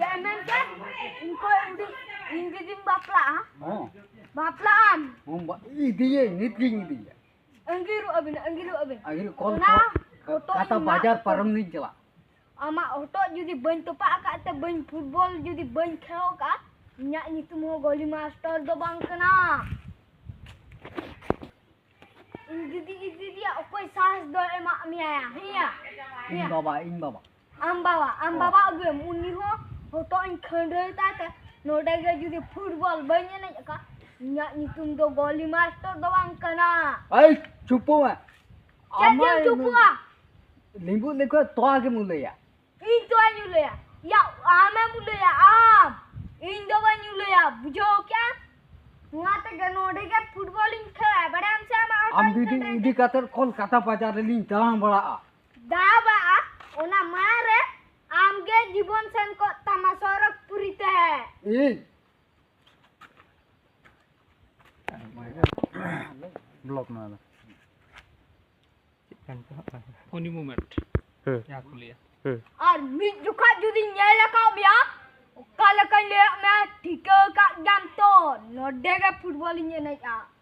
Cemen kan? Inko indi dim baplaan. Baplaan. Ini ini. Anggiru abin. Akhir kol kata bajar param nih jela. Ama oto jadi ban topak kat te ban football jadi ban khelo ka. Nyak ni tumo goli master do bang kena. Indi dia okoi sahas do emak miaya. Hiya. In baba. Am baba gue muni ho oto in khande ta te noda ga jadi football ban ne ka. Nyak ni tum do goli master do bang kena. Ay, cupu mah. Jangan cupu ah. Limbu देखो तो आगे मुले या Itu aja lu ya. Ya, ame mulu ya am. Indo banyu lu ya. बुझो क्या? Ngate ganode के footballing खेला है बड़े हमसे हम दीदी कातर कॉल कथा बाजार ली दाम बड़ा दाबा ओना मारे आम के जीवन सेन को तमासरक पुरीते है ब्लॉक में Funny moment. Ya kuliah. और मिट जुखा जुदी न्याय लगाओ बिया कल कल मैं ठीक का जम तो नोडे के फुटबॉलिंग ये नहीं आ